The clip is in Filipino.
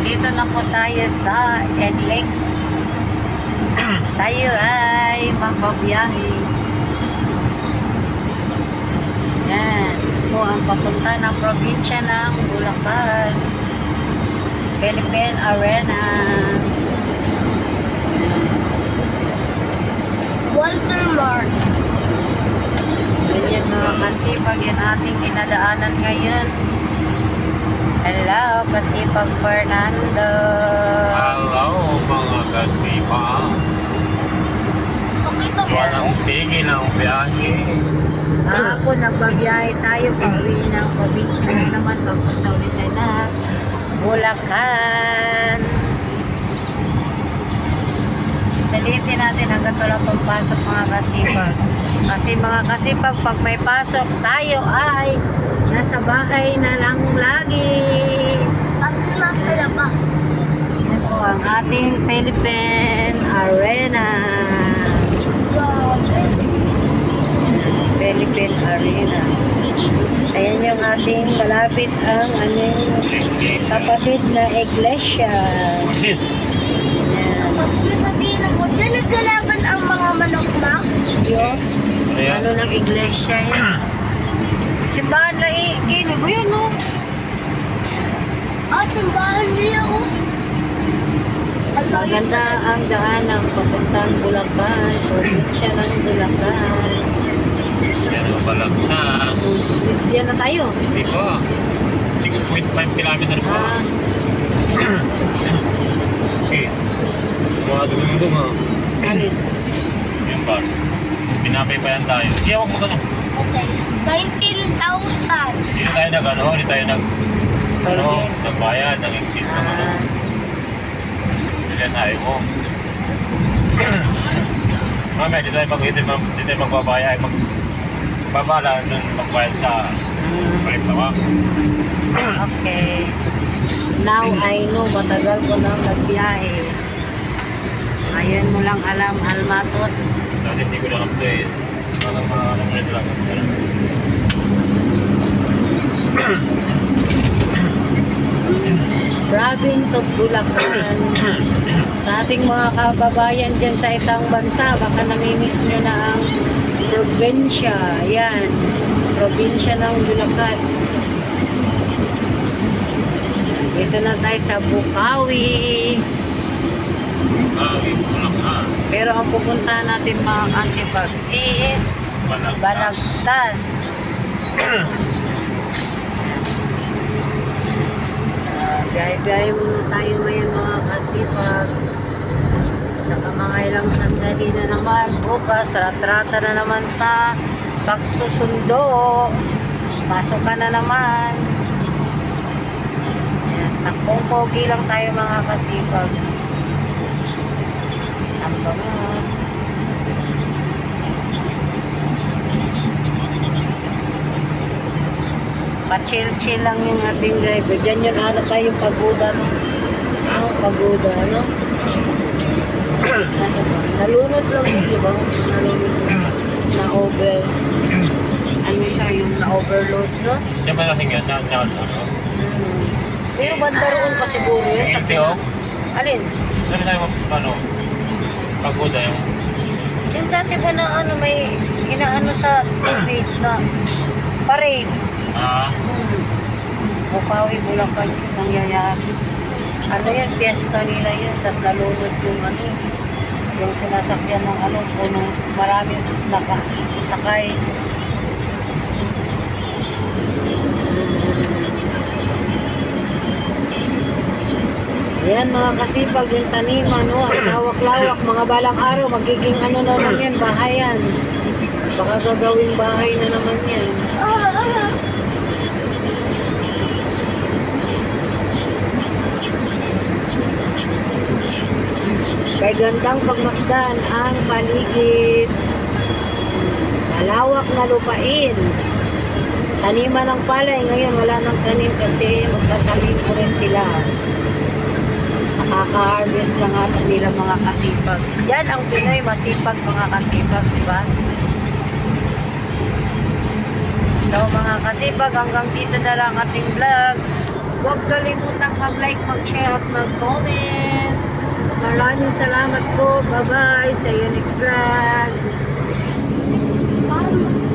Nandito na po tayo sa NLEX. Tayo ay magbabiyahe. Yan. Po ang papunta ng probinsya ng Bulacan. Philippine Arena. Walter Mart. Ganyan mga kasipag yung ating dinadaanan ngayon. Hello, Kasipag Fernando. Hello mga kasipag. Pakita mo. Walang tigil ang biyahe. Ako, nagbabiyahe tayo. Pauwi ng probinsya na naman. Papunta ulit tayo na Bulacan. Salitin natin hanggang wala pang pasok mga kasipag. Kasi mga kasipag, pag may pasok tayo ay nasa bahay na lang lagi. Pag nasa labas. Yan po ang ating Philippine Arena. Philippine Arena. Ayan yung ating malapit ang kapatid na iglesia. Sit. Ayan. Pag nasabihin ako, dyan naglalaban ang mga manok na. Yun. Ayan. Ano ng iglesia yan? Simbahan na iino mo yun, no? Ah, simbahan niya, oh. Maganda ang daan ng papuntang Bulacan, probinsya ng Bulacan. Yan ang balagtas. Diyan na tayo. Hindi pa. 6.5 kilometer pa. Ah, Okay. Mga dumundong ha. alin? Yung bus. Pinapaypayan tayo. Siya, huwag mo ganun. Okay. 19,000. Dito tayo hindi tayo Tollgate. nagbayad, ng exit ng ano. Ah, Kaya sabi mo. Mamaya, dito tayo magbabayad. Magbabala nun magbayad sa Balintawak. okay. Now I know, matagal ko nang nagbiyahe. Ngayon mo lang alam, Almatot. Dati hindi ko na-update. Parang mga lang. Province of Bulacan. Sa ating mga kababayan dyan sa itang bansa, baka namimiss nyo na ang probinsya. Yan, probinsya ng Bulacan. Dito na tayo sa Bukawi. Bulacan. Pero ang pupuntahan natin mga kasipag is Balagtas. Biyahe-biyahe muna tayo ngayon mga kasipag. Saka mga ilang sandali na naman. Bukas, ratrata na naman sa pagsusundo. Pasok ka na naman. Ayan, takbong pogi lang tayo mga kasipag. Tambangot. Pa-chill-chill lang yung ating driver. Diyan yun, ano tayo yung pagoda, no? Ano, pagoda, no? Ano ba? Nalunod lang yun, di ba? Nalunod lang. Na-over. Ano siya, yung na-overload, no? Diyan ba lasing yan? Ano? Pero banda roon pa siguro yun sa LTO? Alin? Dami tayo pagoda yung... Yung dati ba na ano, may inaano sa TV na parade? Bukawi, Bulacan yung nangyayari. Ano yan, fiesta nila yun. Tapos nalunod yung ano, yung sinasakyan ng ano, punong maraming nakasakay. Ayan mga kasipag, yung taniman, no? Ang lawak-lawak, mga balang araw, magiging ano na naman yan, bahayan. Baka gagawing bahay na naman yan. Kay gandang pagmasdan ang paligid. Malawak na lupain. Taniman ng palay. Ngayon wala nang tanim kasi magtatanim ko rin sila. Nakaka-harvest na nga nila mga kasipag. Yan ang Pinoy, masipag mga kasipag, di ba? So mga kasipag, hanggang dito na lang ating vlog. Huwag kalimutang mag-like, mag-share at mag-comments. Maraming salamat po. Bye-bye. Sa iyo next vlog.